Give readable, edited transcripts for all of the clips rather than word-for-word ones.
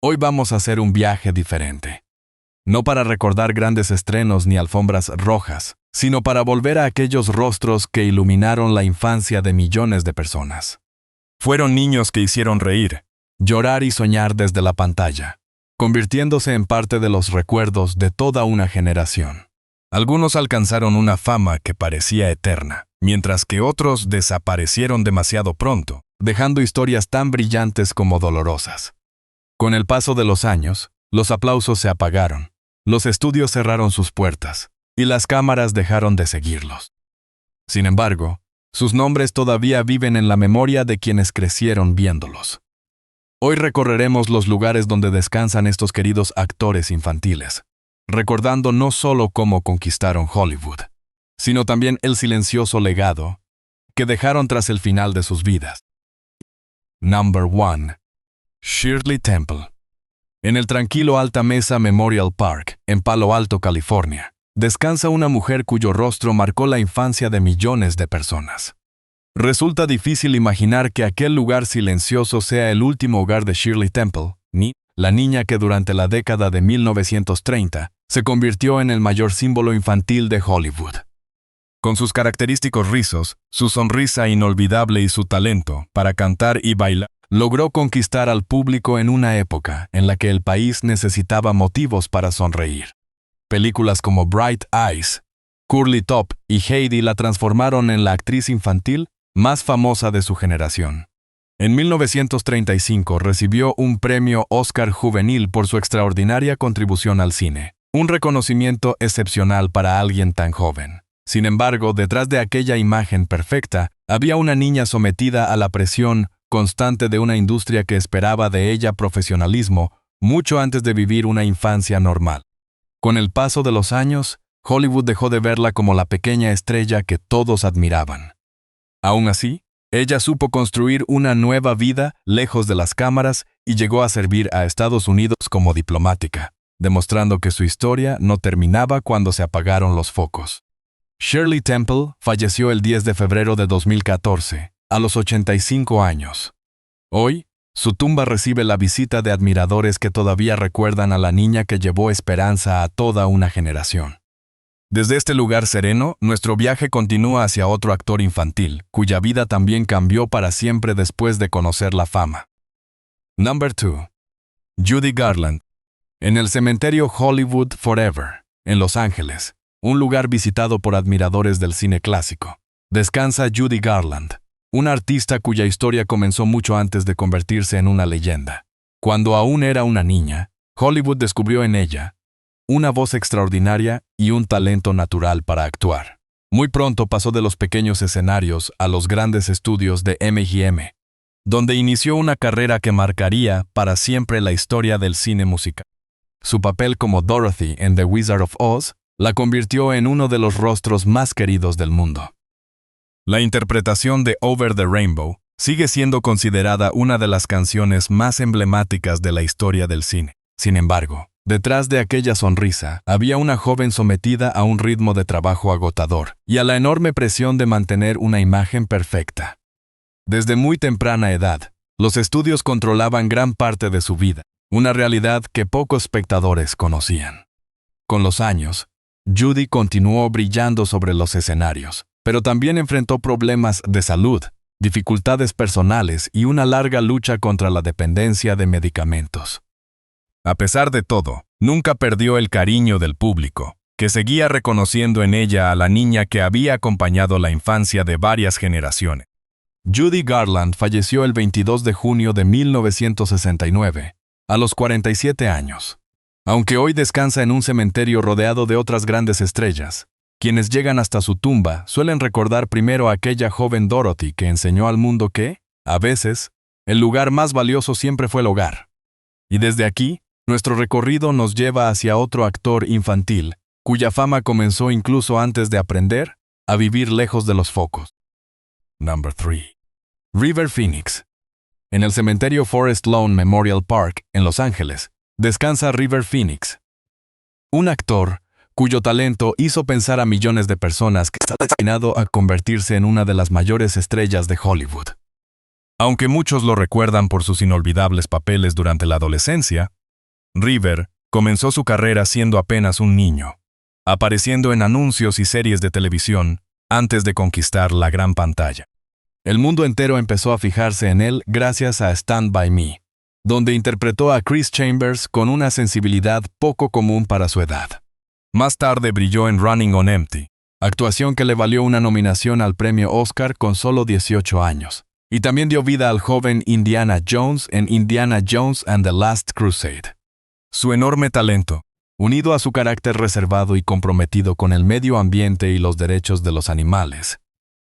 Hoy vamos a hacer un viaje diferente. No para recordar grandes estrenos ni alfombras rojas, sino para volver a aquellos rostros que iluminaron la infancia de millones de personas. Fueron niños que hicieron reír, llorar y soñar desde la pantalla, convirtiéndose en parte de los recuerdos de toda una generación. Algunos alcanzaron una fama que parecía eterna, mientras que otros desaparecieron demasiado pronto, dejando historias tan brillantes como dolorosas. Con el paso de los años, los aplausos se apagaron, los estudios cerraron sus puertas, y las cámaras dejaron de seguirlos. Sin embargo, sus nombres todavía viven en la memoria de quienes crecieron viéndolos. Hoy recorreremos los lugares donde descansan estos queridos actores infantiles, recordando no solo cómo conquistaron Hollywood, sino también el silencioso legado que dejaron tras el final de sus vidas. Number 1. Shirley Temple. En el tranquilo Alta Mesa Memorial Park, en Palo Alto, California, descansa una mujer cuyo rostro marcó la infancia de millones de personas. Resulta difícil imaginar que aquel lugar silencioso sea el último hogar de Shirley Temple, ni la niña que durante la década de 1930 se convirtió en el mayor símbolo infantil de Hollywood. Con sus característicos rizos, su sonrisa inolvidable y su talento para cantar y bailar, logró conquistar al público en una época en la que el país necesitaba motivos para sonreír. Películas como Bright Eyes, Curly Top y Heidi la transformaron en la actriz infantil más famosa de su generación. En 1935 recibió un premio Oscar juvenil por su extraordinaria contribución al cine, un reconocimiento excepcional para alguien tan joven. Sin embargo, detrás de aquella imagen perfecta, había una niña sometida a la presión constante de una industria que esperaba de ella profesionalismo mucho antes de vivir una infancia normal. Con el paso de los años, Hollywood dejó de verla como la pequeña estrella que todos admiraban. Aún así, ella supo construir una nueva vida lejos de las cámaras y llegó a servir a Estados Unidos como diplomática, demostrando que su historia no terminaba cuando se apagaron los focos. Shirley Temple falleció el 10 de febrero de 2014, a los 85 años. Hoy, su tumba recibe la visita de admiradores que todavía recuerdan a la niña que llevó esperanza a toda una generación. Desde este lugar sereno, nuestro viaje continúa hacia otro actor infantil, cuya vida también cambió para siempre después de conocer la fama. Number 2. Judy Garland. En el cementerio Hollywood Forever, en Los Ángeles, un lugar visitado por admiradores del cine clásico, descansa Judy Garland, una artista cuya historia comenzó mucho antes de convertirse en una leyenda. Cuando aún era una niña, Hollywood descubrió en ella una voz extraordinaria y un talento natural para actuar. Muy pronto pasó de los pequeños escenarios a los grandes estudios de M&M, donde inició una carrera que marcaría para siempre la historia del cine musical. Su papel como Dorothy en The Wizard of Oz la convirtió en uno de los rostros más queridos del mundo. La interpretación de Over the Rainbow sigue siendo considerada una de las canciones más emblemáticas de la historia del cine. Sin embargo, detrás de aquella sonrisa había una joven sometida a un ritmo de trabajo agotador y a la enorme presión de mantener una imagen perfecta. Desde muy temprana edad, los estudios controlaban gran parte de su vida, una realidad que pocos espectadores conocían. Con los años, Judy continuó brillando sobre los escenarios, pero también enfrentó problemas de salud, dificultades personales y una larga lucha contra la dependencia de medicamentos. A pesar de todo, nunca perdió el cariño del público, que seguía reconociendo en ella a la niña que había acompañado la infancia de varias generaciones. Judy Garland falleció el 22 de junio de 1969, a los 47 años. Aunque hoy descansa en un cementerio rodeado de otras grandes estrellas, quienes llegan hasta su tumba suelen recordar primero a aquella joven Dorothy que enseñó al mundo que, a veces, el lugar más valioso siempre fue el hogar. Y desde aquí, nuestro recorrido nos lleva hacia otro actor infantil, cuya fama comenzó incluso antes de aprender a vivir lejos de los focos. Number 3. River Phoenix. En el cementerio Forest Lawn Memorial Park, en Los Ángeles, descansa River Phoenix, un actor cuyo talento hizo pensar a millones de personas que está destinado a convertirse en una de las mayores estrellas de Hollywood. Aunque muchos lo recuerdan por sus inolvidables papeles durante la adolescencia, River comenzó su carrera siendo apenas un niño, apareciendo en anuncios y series de televisión antes de conquistar la gran pantalla. El mundo entero empezó a fijarse en él gracias a Stand By Me, donde interpretó a Chris Chambers con una sensibilidad poco común para su edad. Más tarde brilló en Running on Empty, actuación que le valió una nominación al premio Oscar con solo 18 años, y también dio vida al joven Indiana Jones en Indiana Jones and the Last Crusade. Su enorme talento, unido a su carácter reservado y comprometido con el medio ambiente y los derechos de los animales,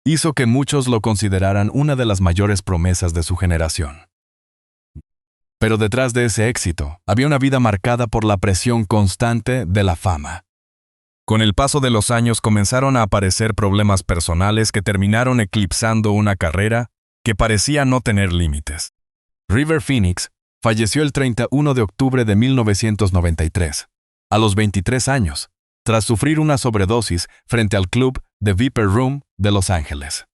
hizo que muchos lo consideraran una de las mayores promesas de su generación. Pero detrás de ese éxito, había una vida marcada por la presión constante de la fama. Con el paso de los años comenzaron a aparecer problemas personales que terminaron eclipsando una carrera que parecía no tener límites. River Phoenix falleció el 31 de octubre de 1993, a los 23 años, tras sufrir una sobredosis frente al club The Viper Room de Los Ángeles.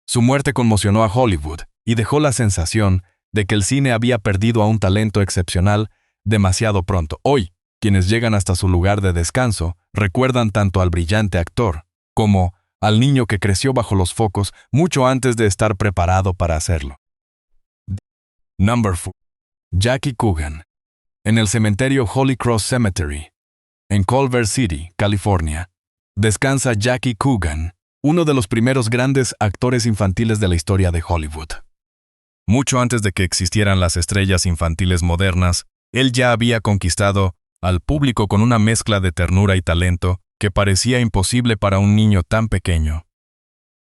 Su muerte conmocionó a Hollywood y dejó la sensación de que el cine había perdido a un talento excepcional demasiado pronto. Hoy, quienes llegan hasta su lugar de descanso recuerdan tanto al brillante actor como al niño que creció bajo los focos mucho antes de estar preparado para hacerlo. Number 4. Jackie Coogan. En el cementerio Holy Cross Cemetery, en Culver City, California, descansa Jackie Coogan, uno de los primeros grandes actores infantiles de la historia de Hollywood. Mucho antes de que existieran las estrellas infantiles modernas, él ya había conquistado al público con una mezcla de ternura y talento que parecía imposible para un niño tan pequeño.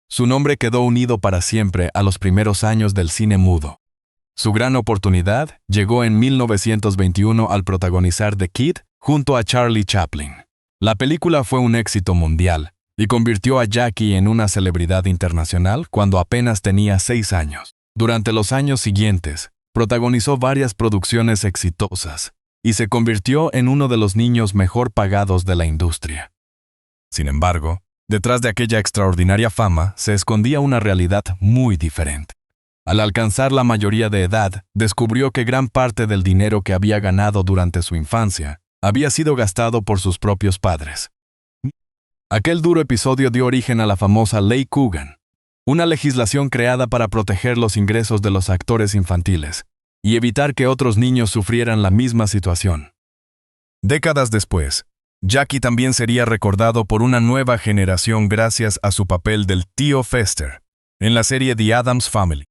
Su nombre quedó unido para siempre a los primeros años del cine mudo. Su gran oportunidad llegó en 1921 al protagonizar The Kid junto a Charlie Chaplin. La película fue un éxito mundial y convirtió a Jackie en una celebridad internacional cuando apenas tenía 6 años. Durante los años siguientes, protagonizó varias producciones exitosas y se convirtió en uno de los niños mejor pagados de la industria. Sin embargo, detrás de aquella extraordinaria fama se escondía una realidad muy diferente. Al alcanzar la mayoría de edad, descubrió que gran parte del dinero que había ganado durante su infancia había sido gastado por sus propios padres. Aquel duro episodio dio origen a la famosa Ley Coogan, una legislación creada para proteger los ingresos de los actores infantiles y evitar que otros niños sufrieran la misma situación. Décadas después, Jackie también sería recordado por una nueva generación gracias a su papel del tío Fester en la serie The Addams Family.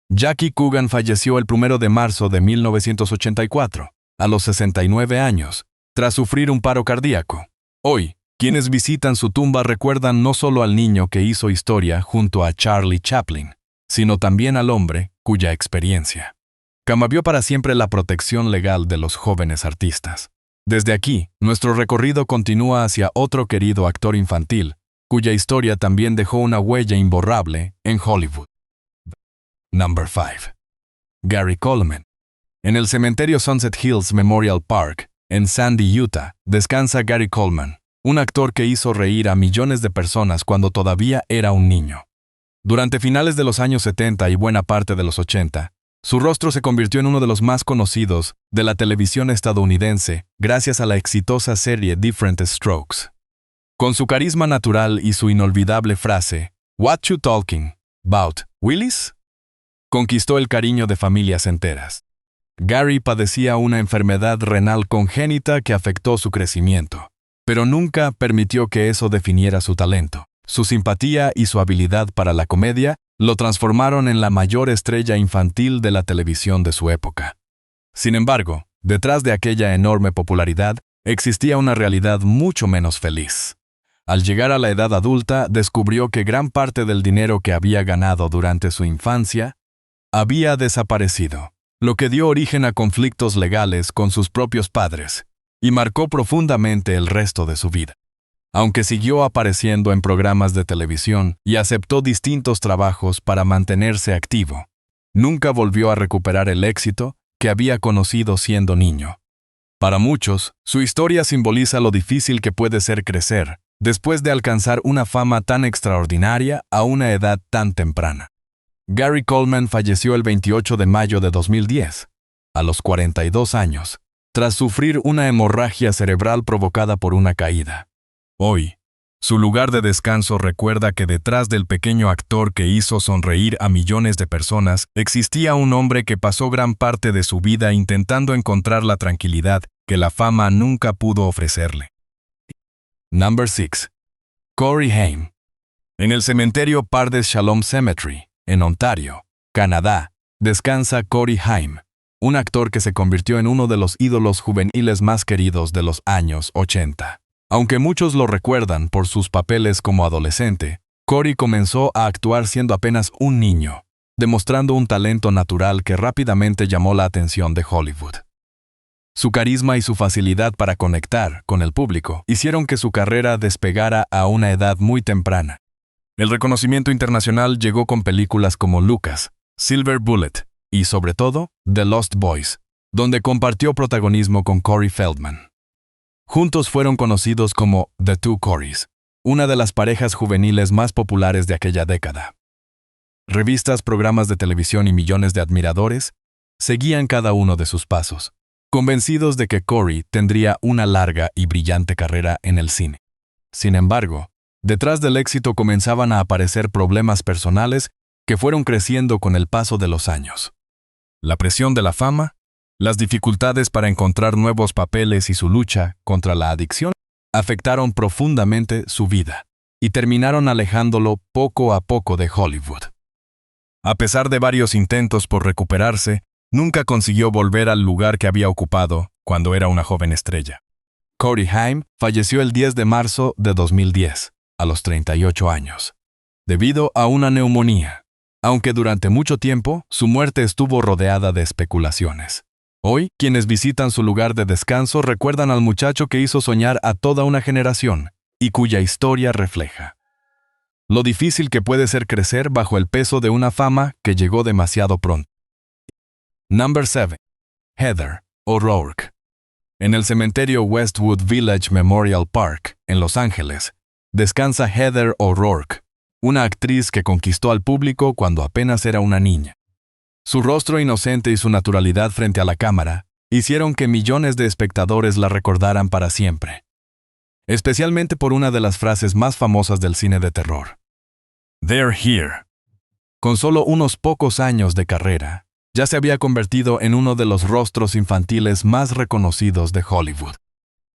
Jackie Coogan falleció el 1 de marzo de 1984, a los 69 años, tras sufrir un paro cardíaco. Hoy, quienes visitan su tumba recuerdan no solo al niño que hizo historia junto a Charlie Chaplin, sino también al hombre cuya experiencia cambió para siempre la protección legal de los jóvenes artistas. Desde aquí, nuestro recorrido continúa hacia otro querido actor infantil, cuya historia también dejó una huella imborrable en Hollywood. Number 5. Gary Coleman. En el cementerio Sunset Hills Memorial Park, en Sandy, Utah, descansa Gary Coleman, un actor que hizo reír a millones de personas cuando todavía era un niño. Durante finales de los años 70 y buena parte de los 80, su rostro se convirtió en uno de los más conocidos de la televisión estadounidense gracias a la exitosa serie Diff'rent Strokes. Con su carisma natural y su inolvidable frase, "What you talking 'bout, Willis?", conquistó el cariño de familias enteras. Gary padecía una enfermedad renal congénita que afectó su crecimiento, pero nunca permitió que eso definiera su talento. Su simpatía y su habilidad para la comedia lo transformaron en la mayor estrella infantil de la televisión de su época. Sin embargo, detrás de aquella enorme popularidad existía una realidad mucho menos feliz. Al llegar a la edad adulta, descubrió que gran parte del dinero que había ganado durante su infancia había desaparecido, lo que dio origen a conflictos legales con sus propios padres y marcó profundamente el resto de su vida. Aunque siguió apareciendo en programas de televisión y aceptó distintos trabajos para mantenerse activo, nunca volvió a recuperar el éxito que había conocido siendo niño. Para muchos, su historia simboliza lo difícil que puede ser crecer después de alcanzar una fama tan extraordinaria a una edad tan temprana. Gary Coleman falleció el 28 de mayo de 2010, a los 42 años, tras sufrir una hemorragia cerebral provocada por una caída. Hoy, su lugar de descanso recuerda que detrás del pequeño actor que hizo sonreír a millones de personas, existía un hombre que pasó gran parte de su vida intentando encontrar la tranquilidad que la fama nunca pudo ofrecerle. Number 6. Corey Haim. En el cementerio Pardes Shalom Cemetery, en Ontario, Canadá, descansa Corey Haim, un actor que se convirtió en uno de los ídolos juveniles más queridos de los años 80. Aunque muchos lo recuerdan por sus papeles como adolescente, Corey comenzó a actuar siendo apenas un niño, demostrando un talento natural que rápidamente llamó la atención de Hollywood. Su carisma y su facilidad para conectar con el público hicieron que su carrera despegara a una edad muy temprana. El reconocimiento internacional llegó con películas como Lucas, Silver Bullet y, sobre todo, The Lost Boys, donde compartió protagonismo con Corey Feldman. Juntos fueron conocidos como The Two Coreys, una de las parejas juveniles más populares de aquella década. Revistas, programas de televisión y millones de admiradores seguían cada uno de sus pasos, convencidos de que Corey tendría una larga y brillante carrera en el cine. Sin embargo, detrás del éxito comenzaban a aparecer problemas personales que fueron creciendo con el paso de los años. La presión de la fama, las dificultades para encontrar nuevos papeles y su lucha contra la adicción afectaron profundamente su vida y terminaron alejándolo poco a poco de Hollywood. A pesar de varios intentos por recuperarse, nunca consiguió volver al lugar que había ocupado cuando era una joven estrella. Corey Haim falleció el 10 de marzo de 2010, a los 38 años, debido a una neumonía, aunque durante mucho tiempo su muerte estuvo rodeada de especulaciones. Hoy, quienes visitan su lugar de descanso recuerdan al muchacho que hizo soñar a toda una generación y cuya historia refleja lo difícil que puede ser crecer bajo el peso de una fama que llegó demasiado pronto. Number 7. Heather O'Rourke. En el cementerio Westwood Village Memorial Park, en Los Ángeles, descansa Heather O'Rourke, una actriz que conquistó al público cuando apenas era una niña. Su rostro inocente y su naturalidad frente a la cámara hicieron que millones de espectadores la recordaran para siempre, especialmente por una de las frases más famosas del cine de terror: "They're here". Con solo unos pocos años de carrera, ya se había convertido en uno de los rostros infantiles más reconocidos de Hollywood.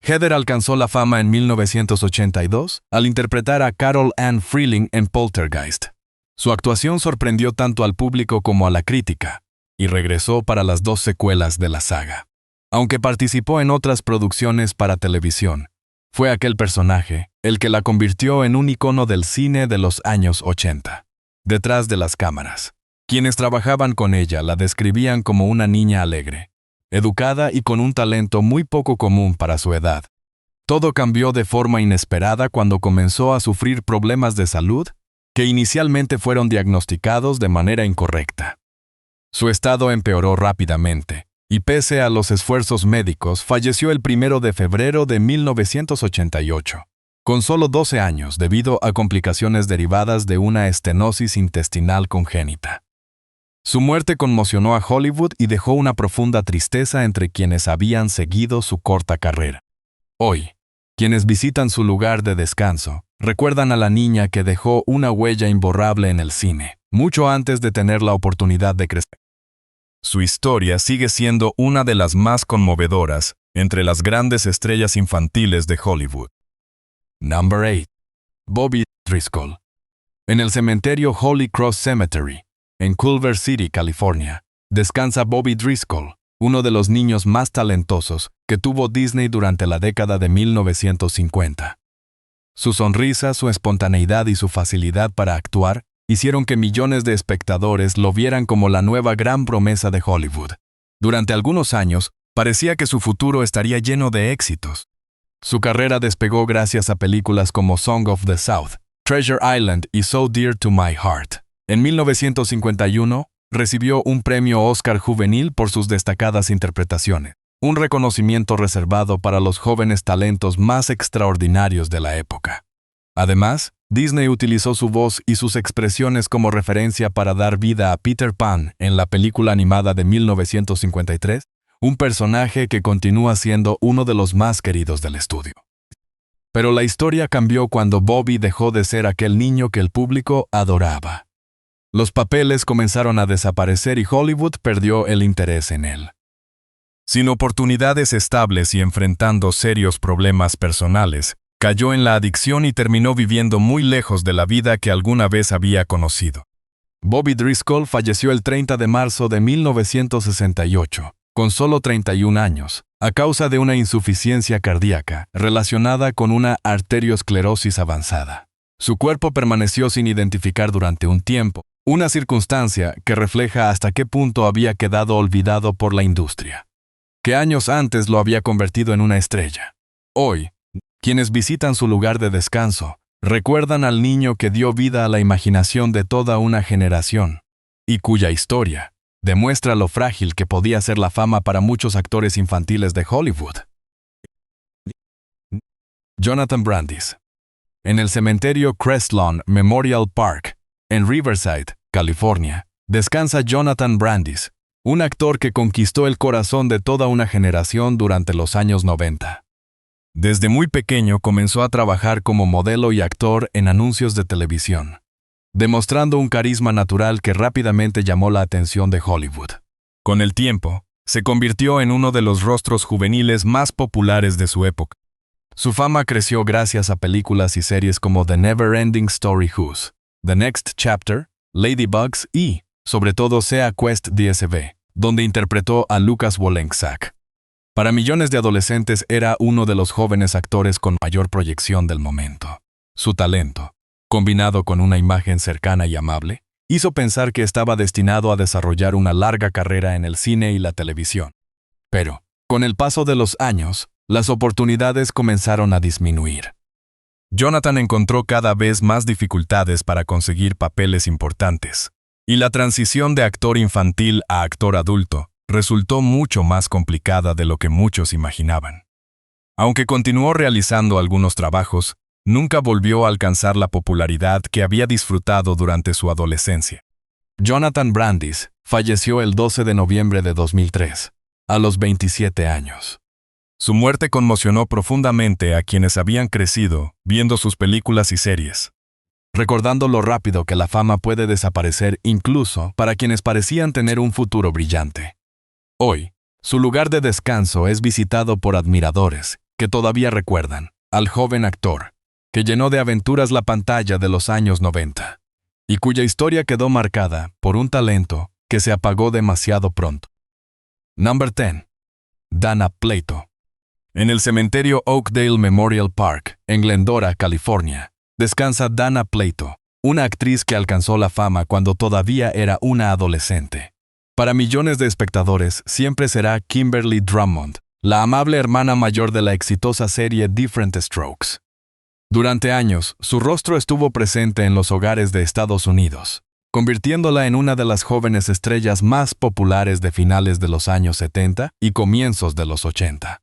Heather alcanzó la fama en 1982 al interpretar a Carol Ann Freeling en Poltergeist. Su actuación sorprendió tanto al público como a la crítica, y regresó para las 2 secuelas de la saga. Aunque participó en otras producciones para televisión, fue aquel personaje el que la convirtió en un icono del cine de los años 80. Detrás de las cámaras, quienes trabajaban con ella la describían como una niña alegre, educada y con un talento muy poco común para su edad. Todo cambió de forma inesperada cuando comenzó a sufrir problemas de salud que inicialmente fueron diagnosticados de manera incorrecta. Su estado empeoró rápidamente, y pese a los esfuerzos médicos, falleció el 1 de febrero de 1988, con solo 12 años debido a complicaciones derivadas de una estenosis intestinal congénita. Su muerte conmocionó a Hollywood y dejó una profunda tristeza entre quienes habían seguido su corta carrera. Hoy, quienes visitan su lugar de descanso recuerdan a la niña que dejó una huella imborrable en el cine, mucho antes de tener la oportunidad de crecer. Su historia sigue siendo una de las más conmovedoras entre las grandes estrellas infantiles de Hollywood. Number 8. Bobby Driscoll. En el cementerio Holy Cross Cemetery, en Culver City, California, descansa Bobby Driscoll, uno de los niños más talentosos que tuvo Disney durante la década de 1950. Su sonrisa, su espontaneidad y su facilidad para actuar hicieron que millones de espectadores lo vieran como la nueva gran promesa de Hollywood. Durante algunos años, parecía que su futuro estaría lleno de éxitos. Su carrera despegó gracias a películas como Song of the South, Treasure Island y So Dear to My Heart. En 1951, recibió un premio Oscar juvenil por sus destacadas interpretaciones, un reconocimiento reservado para los jóvenes talentos más extraordinarios de la época. Además, Disney utilizó su voz y sus expresiones como referencia para dar vida a Peter Pan en la película animada de 1953, un personaje que continúa siendo uno de los más queridos del estudio. Pero la historia cambió cuando Bobby dejó de ser aquel niño que el público adoraba. Los papeles comenzaron a desaparecer y Hollywood perdió el interés en él. Sin oportunidades estables y enfrentando serios problemas personales, cayó en la adicción y terminó viviendo muy lejos de la vida que alguna vez había conocido. Bobby Driscoll falleció el 30 de marzo de 1968, con solo 31 años, a causa de una insuficiencia cardíaca relacionada con una arteriosclerosis avanzada. Su cuerpo permaneció sin identificar durante un tiempo, una circunstancia que refleja hasta qué punto había quedado olvidado por la industria, que años antes lo había convertido en una estrella. Hoy, quienes visitan su lugar de descanso recuerdan al niño que dio vida a la imaginación de toda una generación y cuya historia demuestra lo frágil que podía ser la fama para muchos actores infantiles de Hollywood. Jonathan Brandis. En el cementerio Crestlawn Memorial Park, en Riverside, California, descansa Jonathan Brandis, un actor que conquistó el corazón de toda una generación durante los años 90. Desde muy pequeño comenzó a trabajar como modelo y actor en anuncios de televisión, demostrando un carisma natural que rápidamente llamó la atención de Hollywood. Con el tiempo, se convirtió en uno de los rostros juveniles más populares de su época. Su fama creció gracias a películas y series como The Never Ending Story Who's, The Next Chapter, Ladybugs y, sobre todo, Sea Quest DSV, donde interpretó a Lucas Wolenczak. Para millones de adolescentes era uno de los jóvenes actores con mayor proyección del momento. Su talento, combinado con una imagen cercana y amable, hizo pensar que estaba destinado a desarrollar una larga carrera en el cine y la televisión. Pero, con el paso de los años, las oportunidades comenzaron a disminuir. Jonathan encontró cada vez más dificultades para conseguir papeles importantes, y la transición de actor infantil a actor adulto resultó mucho más complicada de lo que muchos imaginaban. Aunque continuó realizando algunos trabajos, nunca volvió a alcanzar la popularidad que había disfrutado durante su adolescencia. Jonathan Brandis falleció el 12 de noviembre de 2003, a los 27 años. Su muerte conmocionó profundamente a quienes habían crecido viendo sus películas y series, recordando lo rápido que la fama puede desaparecer incluso para quienes parecían tener un futuro brillante. Hoy, su lugar de descanso es visitado por admiradores que todavía recuerdan al joven actor que llenó de aventuras la pantalla de los años 90 y cuya historia quedó marcada por un talento que se apagó demasiado pronto. Number 10. Dana Plato. En el cementerio Oakdale Memorial Park, en Glendora, California, descansa Dana Plato, una actriz que alcanzó la fama cuando todavía era una adolescente. Para millones de espectadores siempre será Kimberly Drummond, la amable hermana mayor de la exitosa serie Diff'rent Strokes. Durante años, su rostro estuvo presente en los hogares de Estados Unidos, convirtiéndola en una de las jóvenes estrellas más populares de finales de los años 70 y comienzos de los 80.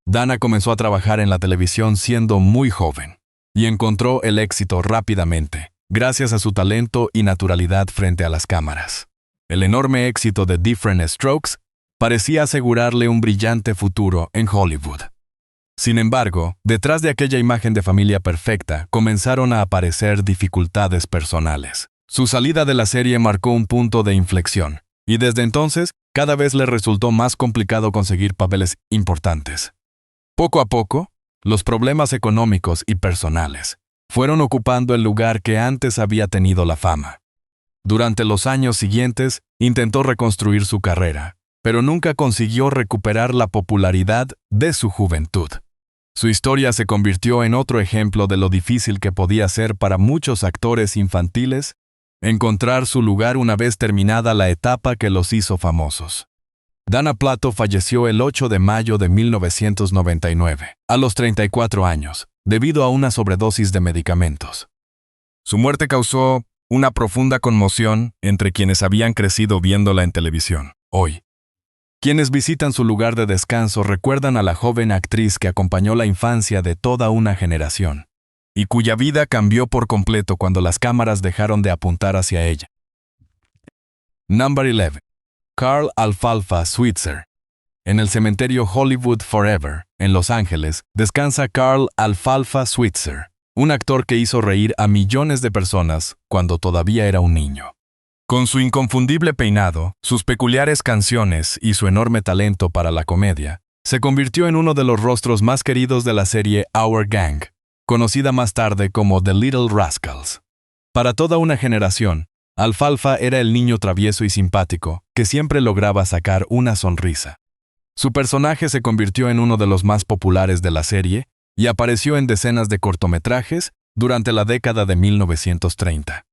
Dana comenzó a trabajar en la televisión siendo muy joven, y encontró el éxito rápidamente, gracias a su talento y naturalidad frente a las cámaras. El enorme éxito de Diff'rent Strokes parecía asegurarle un brillante futuro en Hollywood. Sin embargo, detrás de aquella imagen de familia perfecta, comenzaron a aparecer dificultades personales. Su salida de la serie marcó un punto de inflexión, y desde entonces, cada vez le resultó más complicado conseguir papeles importantes. Poco a poco, los problemas económicos y personales fueron ocupando el lugar que antes había tenido la fama. Durante los años siguientes, intentó reconstruir su carrera, pero nunca consiguió recuperar la popularidad de su juventud. Su historia se convirtió en otro ejemplo de lo difícil que podía ser para muchos actores infantiles encontrar su lugar una vez terminada la etapa que los hizo famosos. Dana Plato falleció el 8 de mayo de 1999, a los 34 años, debido a una sobredosis de medicamentos. Su muerte causó una profunda conmoción entre quienes habían crecido viéndola en televisión. Hoy, quienes visitan su lugar de descanso recuerdan a la joven actriz que acompañó la infancia de toda una generación y cuya vida cambió por completo cuando las cámaras dejaron de apuntar hacia ella. Number 11. Carl Alfalfa Switzer. En el cementerio Hollywood Forever, en Los Ángeles, descansa Carl Alfalfa Switzer, un actor que hizo reír a millones de personas cuando todavía era un niño. Con su inconfundible peinado, sus peculiares canciones y su enorme talento para la comedia, se convirtió en uno de los rostros más queridos de la serie Our Gang, conocida más tarde como The Little Rascals. Para toda una generación, Alfalfa era el niño travieso y simpático que siempre lograba sacar una sonrisa. Su personaje se convirtió en uno de los más populares de la serie y apareció en decenas de cortometrajes durante la década de 1930.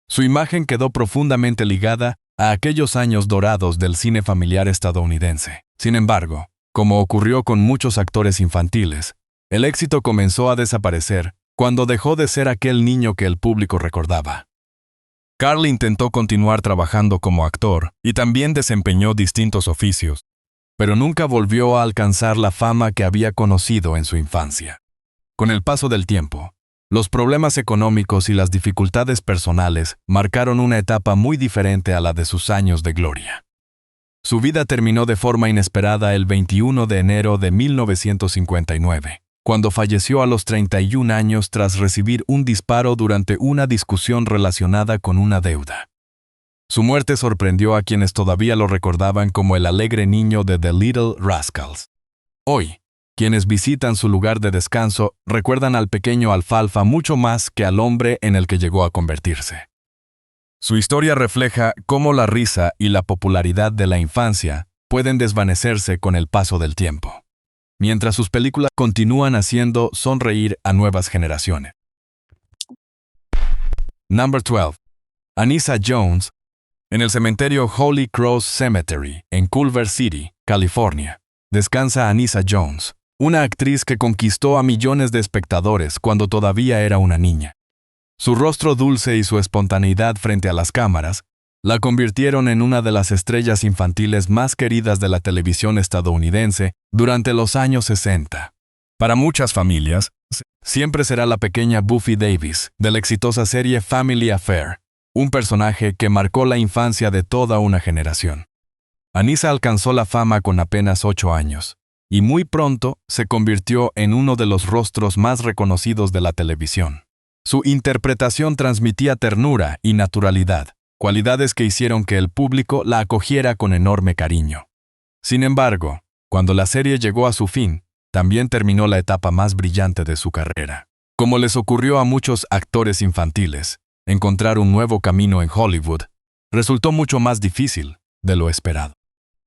Su imagen quedó profundamente ligada a aquellos años dorados del cine familiar estadounidense. Sin embargo, como ocurrió con muchos actores infantiles, el éxito comenzó a desaparecer cuando dejó de ser aquel niño que el público recordaba. Carl intentó continuar trabajando como actor y también desempeñó distintos oficios, pero nunca volvió a alcanzar la fama que había conocido en su infancia. Con el paso del tiempo, los problemas económicos y las dificultades personales marcaron una etapa muy diferente a la de sus años de gloria. Su vida terminó de forma inesperada el 21 de enero de 1959, cuando falleció a los 31 años tras recibir un disparo durante una discusión relacionada con una deuda. Su muerte sorprendió a quienes todavía lo recordaban como el alegre niño de The Little Rascals. Hoy, quienes visitan su lugar de descanso recuerdan al pequeño Alfalfa mucho más que al hombre en el que llegó a convertirse. Su historia refleja cómo la risa y la popularidad de la infancia pueden desvanecerse con el paso del tiempo, mientras sus películas continúan haciendo sonreír a nuevas generaciones. Number 12. Anissa Jones. En el cementerio Holy Cross Cemetery, en Culver City, California, descansa Anissa Jones, una actriz que conquistó a millones de espectadores cuando todavía era una niña. Su rostro dulce y su espontaneidad frente a las cámaras la convirtieron en una de las estrellas infantiles más queridas de la televisión estadounidense durante los años 60. Para muchas familias, siempre será la pequeña Buffy Davis de la exitosa serie Family Affair, un personaje que marcó la infancia de toda una generación. Anissa alcanzó la fama con apenas 8 años, y muy pronto se convirtió en uno de los rostros más reconocidos de la televisión. Su interpretación transmitía ternura y naturalidad, cualidades que hicieron que el público la acogiera con enorme cariño. Sin embargo, cuando la serie llegó a su fin, también terminó la etapa más brillante de su carrera. Como les ocurrió a muchos actores infantiles, encontrar un nuevo camino en Hollywood resultó mucho más difícil de lo esperado.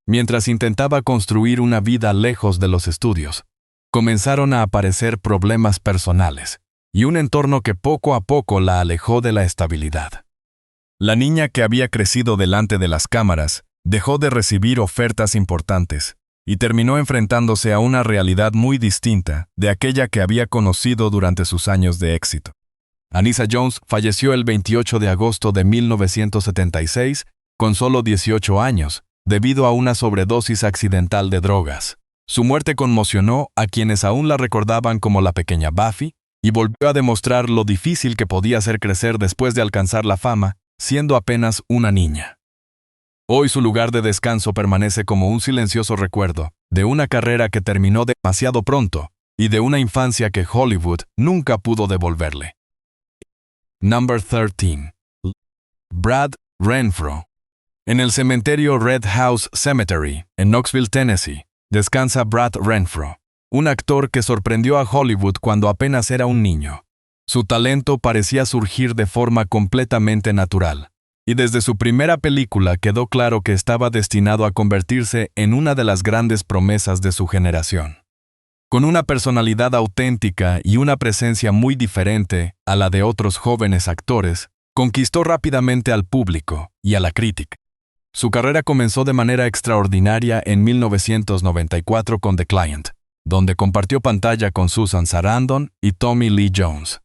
Mientras intentaba construir una vida lejos de los estudios, comenzaron a aparecer problemas personales y un entorno que poco a poco la alejó de la estabilidad. La niña que había crecido delante de las cámaras dejó de recibir ofertas importantes y terminó enfrentándose a una realidad muy distinta de aquella que había conocido durante sus años de éxito. Anissa Jones falleció el 28 de agosto de 1976 con solo 18 años, debido a una sobredosis accidental de drogas. Su muerte conmocionó a quienes aún la recordaban como la pequeña Buffy y volvió a demostrar lo difícil que podía ser crecer después de alcanzar la fama, siendo apenas una niña. Hoy su lugar de descanso permanece como un silencioso recuerdo de una carrera que terminó demasiado pronto y de una infancia que Hollywood nunca pudo devolverle. Number 13. Brad Renfro. En el cementerio Red House Cemetery, en Knoxville, Tennessee, descansa Brad Renfro, un actor que sorprendió a Hollywood cuando apenas era un niño. Su talento parecía surgir de forma completamente natural, y desde su primera película quedó claro que estaba destinado a convertirse en una de las grandes promesas de su generación. Con una personalidad auténtica y una presencia muy diferente a la de otros jóvenes actores, conquistó rápidamente al público y a la crítica. Su carrera comenzó de manera extraordinaria en 1994 con The Client, donde compartió pantalla con Susan Sarandon y Tommy Lee Jones.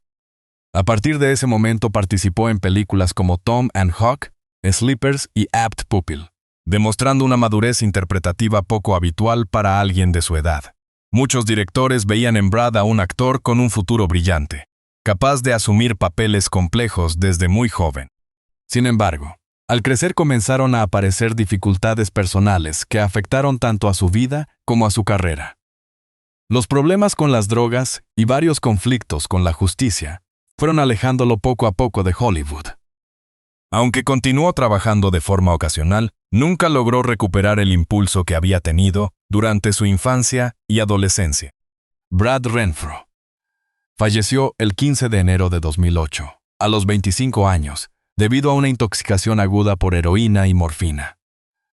A partir de ese momento participó en películas como Tom and Huck, Sleepers y Apt Pupil, demostrando una madurez interpretativa poco habitual para alguien de su edad. Muchos directores veían en Brad a un actor con un futuro brillante. capaz de asumir papeles complejos desde muy joven. Sin embargo, al crecer comenzaron a aparecer dificultades personales que afectaron tanto a su vida como a su carrera. Los problemas con las drogas y varios conflictos con la justicia fueron alejándolo poco a poco de Hollywood. Aunque continuó trabajando de forma ocasional, nunca logró recuperar el impulso que había tenido durante su infancia y adolescencia. Brad Renfro falleció el 15 de enero de 2008, a los 25 años, debido a una intoxicación aguda por heroína y morfina.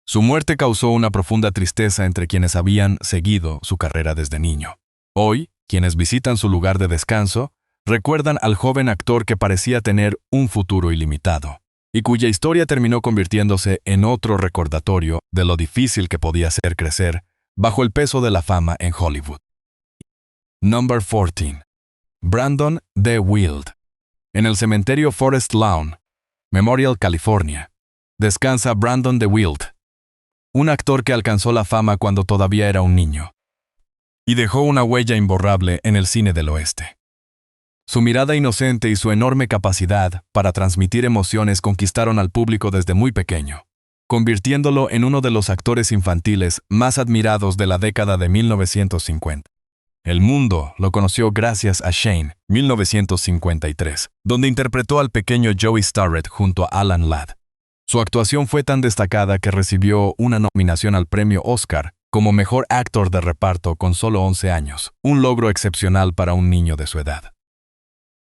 Su muerte causó una profunda tristeza entre quienes habían seguido su carrera desde niño. Hoy, quienes visitan su lugar de descanso, recuerdan al joven actor que parecía tener un futuro ilimitado, y cuya historia terminó convirtiéndose en otro recordatorio de lo difícil que podía ser crecer bajo el peso de la fama en Hollywood. Number 14. Brandon D. Wild. En el cementerio Forest Lawn Memorial, California, descansa Brandon D. Wild, un actor que alcanzó la fama cuando todavía era un niño, y dejó una huella imborrable en el cine del oeste. Su mirada inocente y su enorme capacidad para transmitir emociones conquistaron al público desde muy pequeño, convirtiéndolo en uno de los actores infantiles más admirados de la década de 1950. El mundo lo conoció gracias a Shane, 1953, donde interpretó al pequeño Joey Starrett junto a Alan Ladd. Su actuación fue tan destacada que recibió una nominación al premio Oscar como mejor actor de reparto con solo 11 años, un logro excepcional para un niño de su edad.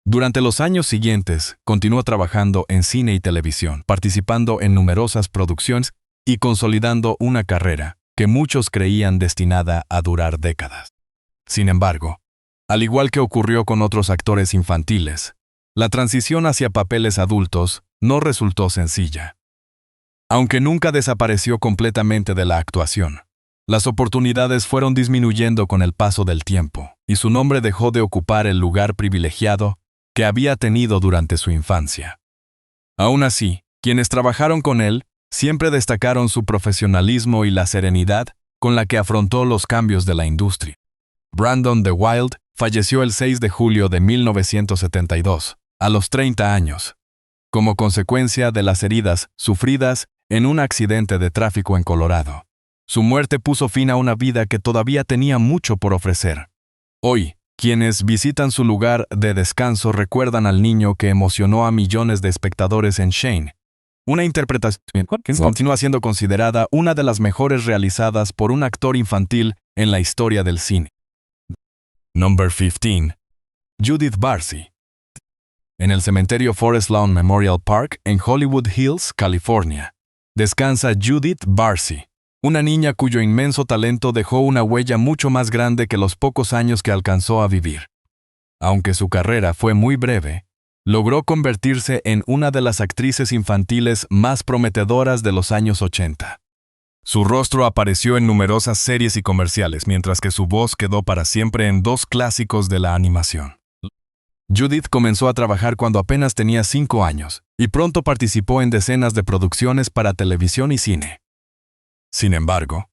Durante los años siguientes, continuó trabajando en cine y televisión, participando en numerosas producciones y consolidando una carrera que muchos creían destinada a durar décadas. Sin embargo, al igual que ocurrió con otros actores infantiles, la transición hacia papeles adultos no resultó sencilla. Aunque nunca desapareció completamente de la actuación, las oportunidades fueron disminuyendo con el paso del tiempo, y su nombre dejó de ocupar el lugar privilegiado que había tenido durante su infancia. Aún así, quienes trabajaron con él siempre destacaron su profesionalismo y la serenidad con la que afrontó los cambios de la industria. Brandon D. Wild falleció el 6 de julio de 1972, a los 30 años, como consecuencia de las heridas sufridas en un accidente de tráfico en Colorado. Su muerte puso fin a una vida que todavía tenía mucho por ofrecer. Hoy, quienes visitan su lugar de descanso recuerdan al niño que emocionó a millones de espectadores en Shane, una interpretación que continúa siendo considerada una de las mejores realizadas por un actor infantil en la historia del cine. Number 15. Judith Barsi. En el cementerio Forest Lawn Memorial Park en Hollywood Hills, California, descansa Judith Barsi, una niña cuyo inmenso talento dejó una huella mucho más grande que los pocos años que alcanzó a vivir. Aunque su carrera fue muy breve, logró convertirse en una de las actrices infantiles más prometedoras de los años 80. Su rostro apareció en numerosas series y comerciales, mientras que su voz quedó para siempre en dos clásicos de la animación. Judith comenzó a trabajar cuando apenas tenía 5 años, y pronto participó en decenas de producciones para televisión y cine. Sin embargo,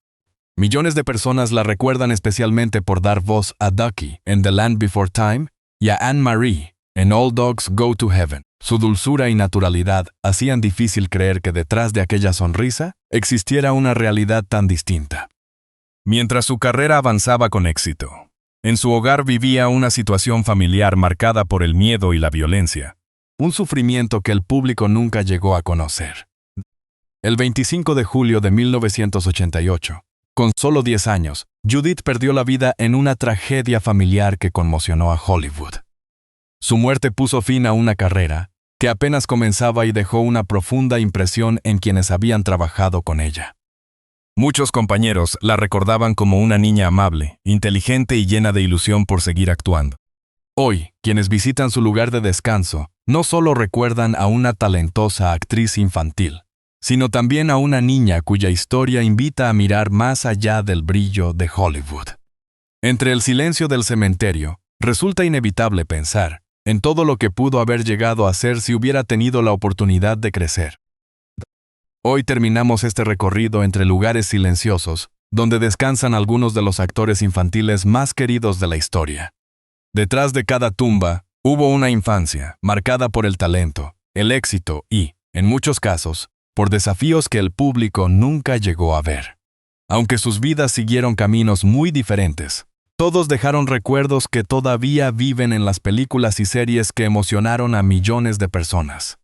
millones de personas la recuerdan especialmente por dar voz a Ducky en The Land Before Time y a Anne-Marie en All Dogs Go to Heaven. Su dulzura y naturalidad hacían difícil creer que detrás de aquella sonrisa existiera una realidad tan distinta. Mientras su carrera avanzaba con éxito, en su hogar vivía una situación familiar marcada por el miedo y la violencia, un sufrimiento que el público nunca llegó a conocer. El 25 de julio de 1988, con solo 10 años, Judith perdió la vida en una tragedia familiar que conmocionó a Hollywood. Su muerte puso fin a una carrera que apenas comenzaba y dejó una profunda impresión en quienes habían trabajado con ella. Muchos compañeros la recordaban como una niña amable, inteligente y llena de ilusión por seguir actuando. Hoy, quienes visitan su lugar de descanso no solo recuerdan a una talentosa actriz infantil, sino también a una niña cuya historia invita a mirar más allá del brillo de Hollywood. Entre el silencio del cementerio, resulta inevitable pensar en todo lo que pudo haber llegado a ser si hubiera tenido la oportunidad de crecer. Hoy terminamos este recorrido entre lugares silenciosos, donde descansan algunos de los actores infantiles más queridos de la historia. Detrás de cada tumba, Hubo una infancia marcada por el talento, el éxito y, en muchos casos, por desafíos que el público nunca llegó a ver. Aunque sus vidas siguieron caminos muy diferentes, todos dejaron recuerdos que todavía viven en las películas y series que emocionaron a millones de personas.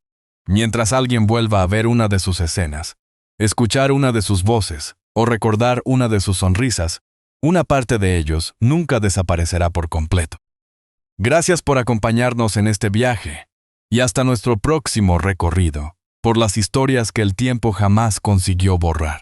Mientras alguien vuelva a ver una de sus escenas, escuchar una de sus voces o recordar una de sus sonrisas, una parte de ellos nunca desaparecerá por completo. Gracias por acompañarnos en este viaje y hasta nuestro próximo recorrido por las historias que el tiempo jamás consiguió borrar.